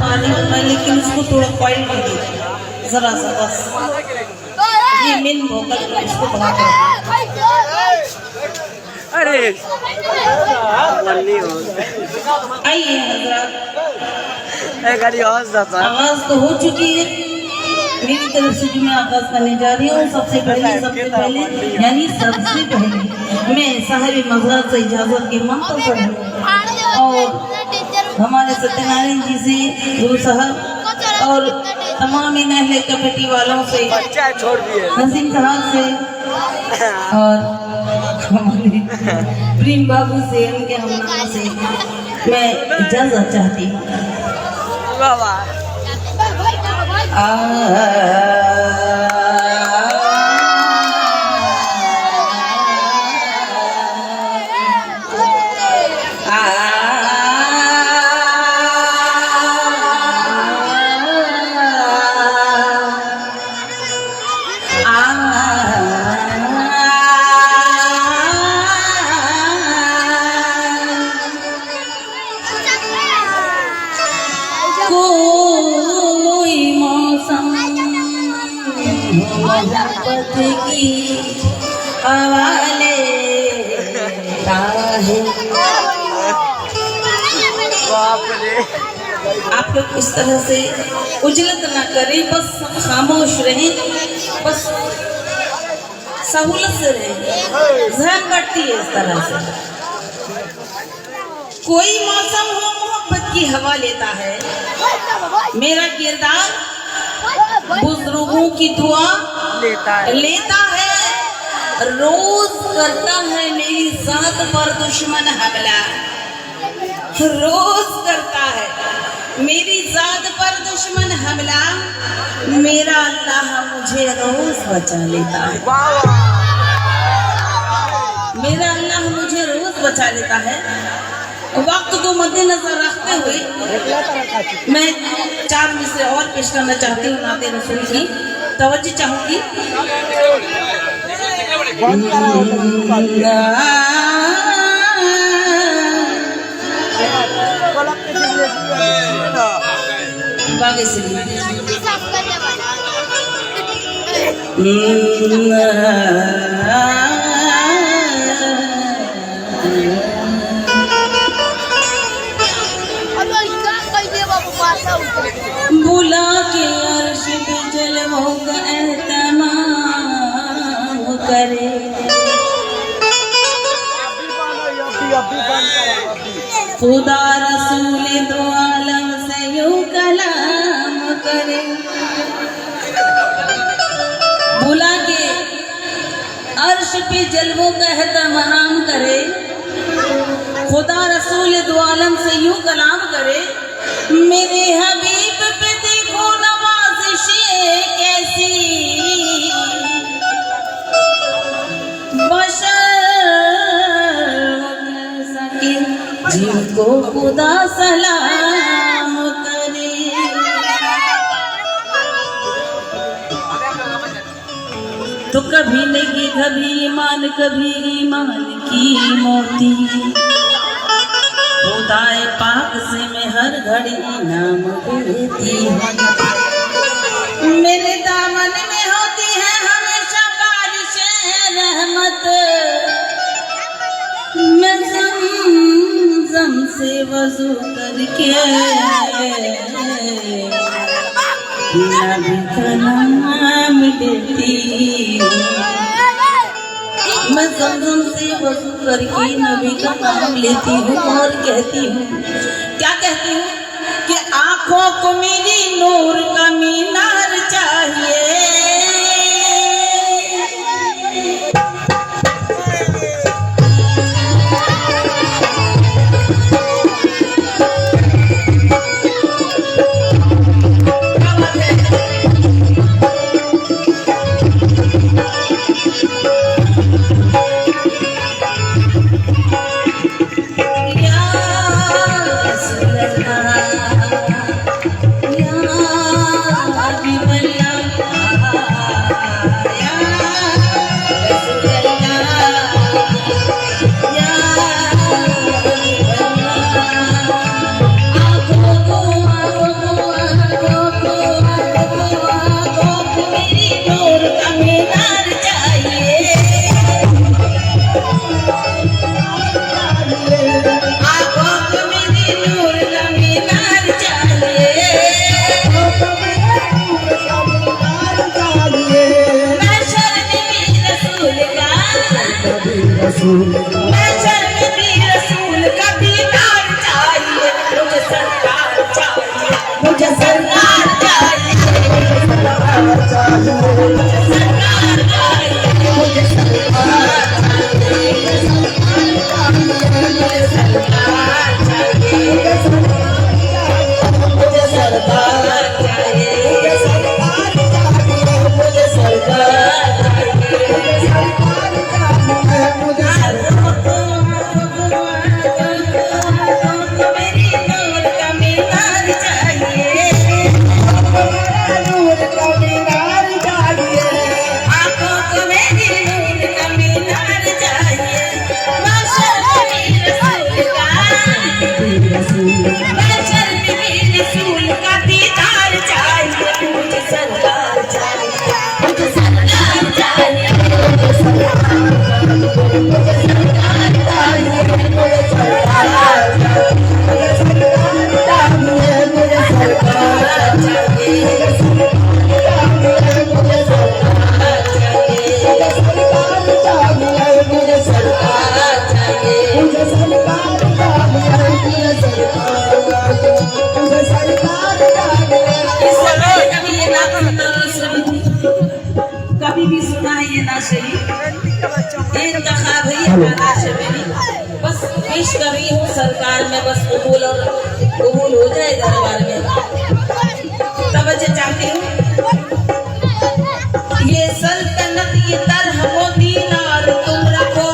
पानी में, लेकिन उसको थोड़ा ऑयल भी दीजिए जरा सा, बस ये मेन भोकल इसको बना कर। अरे आइए हजरत, आवाज तो हो चुकी है मेरी तरफ से जो मैं आगाज करने जा रही हूँ। सबसे पहले यानी सबसे पहले मैं साहिब मज़हर से इजाजत की मांगता हूँ और हमारे सत्यनारायण जी से गुरु साहब और तमाम अहले कमेटी वालों से, नसीम साहब से और हमारे प्रेम बाबू से, उनके हमनामा से मैं इजाजत चाहती हूँ। मोहब्बत की हवाले आप लोग इस तरह से उजलत ना करें, बस खामोश रहें, बस सहूलत से रहें, ज़हन बढ़ती है इस तरह से। कोई मौसम हो मोहब्बत की हवा लेता है, मेरा किरदार बुजुर्गों की दुआ लेता है, रोज करता है मेरी जात पर दुश्मन हमला, रोज करता है मेरी जात पर दुश्मन हमला, मेरा अल्लाह मुझे रोज बचा लेता है, मेरा अल्लाह मुझे रोज बचा लेता है। वक्त को मद्देनजर रखते हुए मैं 4 मिसरे और पेश करना चाहती हूँ नाते रसूल की, तवज्जो चाहूंगी। बुला के अर्श पे जलवों का एहतमाम करे, खुदा रसूल दो आलम से यूं कलाम करे। बुला के अर्श पे जलवों का एहतमाम करे, खुदा रसूल दो आलम से यूं कलाम करे, मेरे हबीब पे देखो नवाज़िशें कैसी, बशर सके जिनको खुदा सलाम करे। तो कभी नहीं कभी ईमान, कभी ईमान की मोती, खुदाए पाक से मैं हर घड़ी नाम लेती हूँ, मेरे दामन में होती है हमेशा बारिशे रहमत, मैं ज़म से वज़ू करके नबी का नाम लेती हूँ, मैं ज़म से वज़ू करके नबी का नाम लेती हूँ और कहती हूँ, क्या कहती हूँ कि आँखों को मेरी नूर का मीनार चाहिए, ये नाशरी ये इंतखाब है ये नाशरी बस पेश कर रही हूँ सरकार में बस कबूल हो जाए दरबार में तवज्जो चाहती हूँ ये सल्तनत ये दरहम दीनार तुम रखो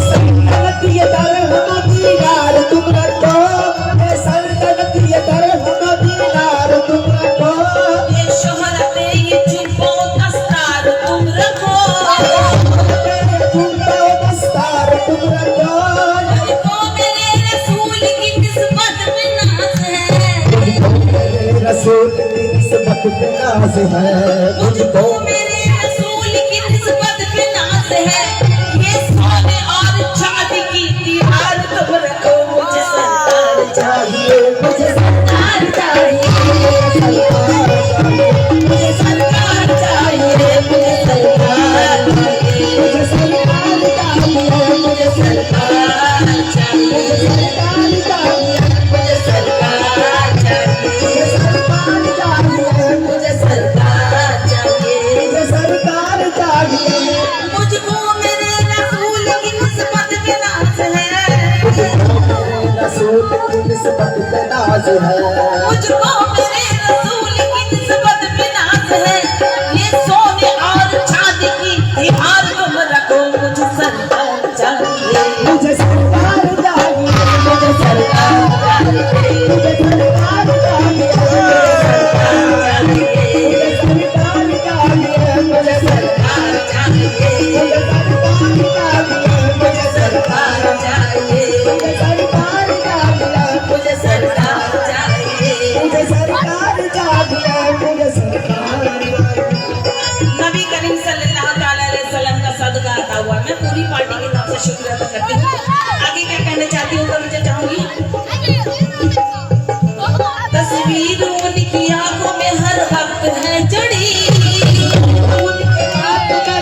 सल्तनत ये दरहम दीनार तुम रखो सल्तनत ये दरहम दीनार तुम रखो ये शोहरत ये जुब्बो दस्तार तुम रखो जुब्बो दस्तार तुम रखो मुझको मेरे रसूल की निस्बत में नाज है मेरे रसूल की निस्बत पे नाज है मुझको मेरे रसूल की निस्बत पे नाज है ये सोने और चांदी की दीवार तुम रखो मुझे सरकार चाहिए मुझे सरकार चाहिए मुझे सरकार चाहिए मुझे सरकार चाहिए मुझे सरकार चाहिए मुझे सरकार चाहिए मुझे सरकार चाहिए मुझे सरकार चाहिए मुझे मुझे सरकार चाहिए सरकार चाहिए मुझे सरकार चाहिए मुझको मेरे रसूल की निस्बत पे नाज है रसूल की निस्बत पे नाज है मुझको मेरे रसूल की निस्बत पे नाज है ये सोने और चांदी की दीवार तुम रखो मुझे सरकार चाहिए मुझे सरकार चाहिए मुझे सरकार चाहिए मुझे सरकार चाहिए मुझे सरकार चाहिए मुझे सरकार चाहिए मुझे सरकार चाहिए मुझे सरकार चाहिए मुझे सरकार चाहिए मुझे सरकार चाहिए मुझे सरकार नबी करीम सल्लल्लाहु अलैहि वसल्लम का सदका आता हुआ मैं पूरी पार्टी की तरफ से शुक्रिया अदा करती हूँ आगे क्या कहना चाहती हूँ तो मुझे चाहूंगी तस्वीरों उनकी आंखों में हर वक्त है जड़ी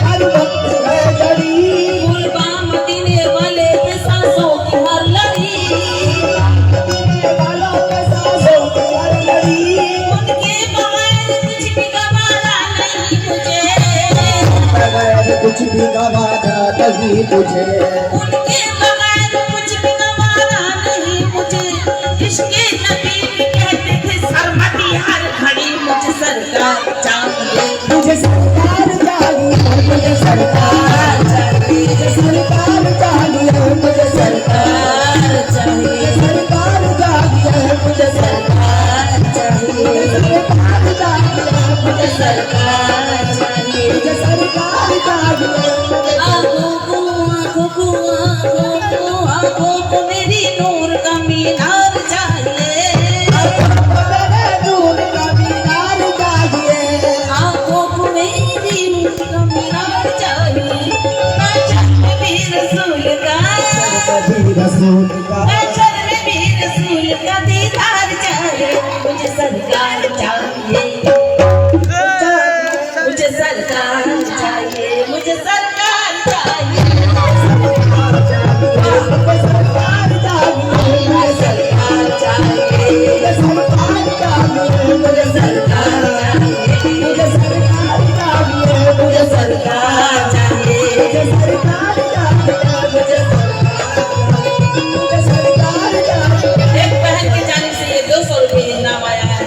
हर वक्त है जड़ी गुलबा मदीने वाले पे सांसों की हर लड़ी वालों के सांसों की हर लड़ी उनके बगैर कुछ भी गवारा नहीं मुझे बगैर कुछ भी गवारा नहीं मुझे उनके बगैर कुछ भी गवारा नहीं मुझे इश्क़ नबी भी कहते थे सरमती हर घड़ी मुझे सरकार चाहिए मुझे सरकार चाहिए मुझे सरकार चाहिए मुझे सरकार चाहिए मुझे सरकार चाहिए सरकार चाहिए मुझे सरकार चाहिए सरकार चाहिए मुझे सरकार चाहिए मुझे सरकार चाहिए आंखों को मेरी नूर का मीनार चाहिए मेरे नूर का मीनार चाहिए आंखों को मेरी नूर का मीनार चाहिए महशर में भी रसूल का कभी रसूल का महशर में भी रसूल का दीदार चाहिए मुझे सरकार चाहिए मुझे सरकार चाहिए मुझे सरकार चाहिए मुझे सरकार चाहिए मुझे सरकार चाहिए मुझे सरकार चाहिए मुझे सरकार चाहिए मुझे सरकार चाहिए मुझे सरकार चाहिए मुझे सरकार चाहिए मुझे सरकार चाहिए एक बहन की जानिब से ये 200 रुपये इनाम आया है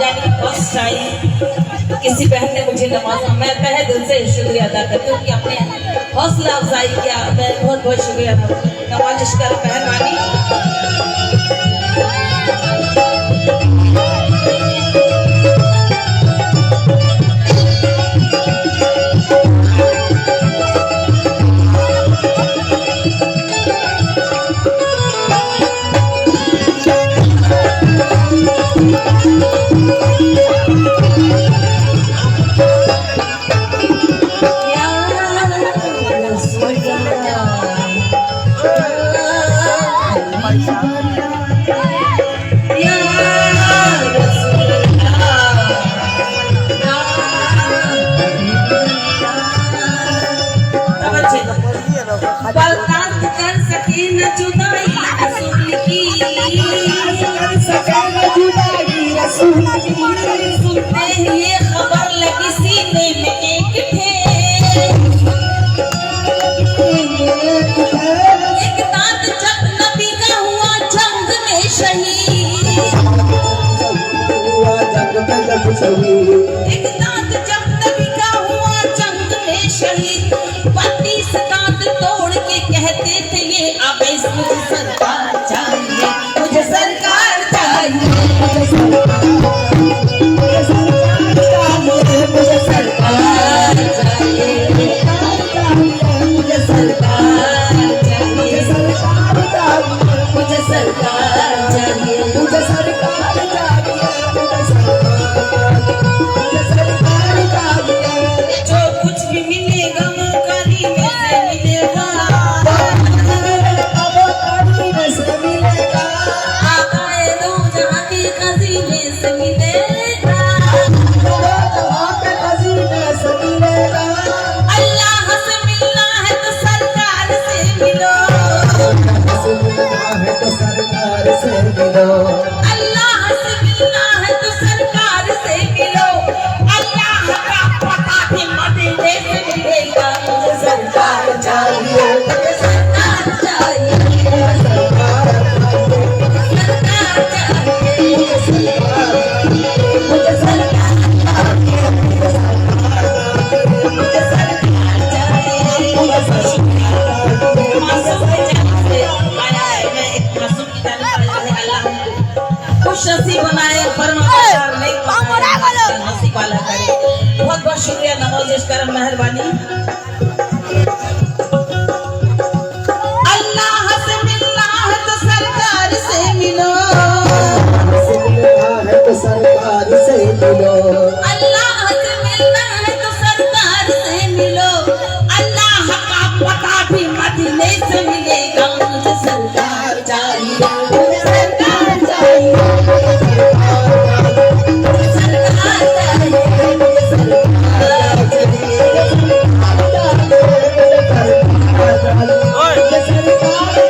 यानी फर्स्ट टाइम किसी बहन ने मुझे नवाजा मैं तहे दिल से शुक्रिया अदा करती हूँ कि अपने हौसला अफजाई किया मैं बहुत बहुत शुक्रिया नवाजिश कर मेहरबानी बर्दाश्त कर सके न जुदाई रसूल की कर सके न जुदाई रसूल की सुनते ही ये खबर लगी सीने में एक ठे जब शहीद एक दांत जब नबी का हुआ जंग में शहीद 32 दांत तोड़ के कहते थे ये अब मुझे सरकार चाहिए, मुझे सरकार चाहिए, मुझे सरकार चाहिए, मुझे सरकार चाहिए, मुझे सरकार चाहिए, मुझे सरकार चाहिए, मुझे सरकार जो कुछ भी मिलेगा वो करीने से मिलेगा, आकाए दो जहाँ के खजीने से मिलेगा, अल्लाह से मिलना है तो सरकार से मिलो, अल्लाह से मिलना है तो सरकार से मिलो, अल्लाह का पता भी मदीने से मिलेगा, मुझे सरकार चाहिए, मुझे सरकार चाहिए, मुझे सरकार चाहिए, मुझे सरकार खुश नसीब बनाए फरमाबरदार नहीं नसीब वाला करे। बहुत बहुत शुक्रिया, नवाजिश करम, मेहरबानी। अल्लाह से मिलना है तो सरकार से मिलो, सरकार से मिलो, अल्लाह से मिलना है तो सरकार से मिलो, अल्लाह का पता भी मदीने से मिलेगा, मुझे सरकार चाहिए, मुझे सरकार चाहिए, मुझे सरकार चाहिए, मुझे सरकार चाहिए, मुझे सरकार चाहिए।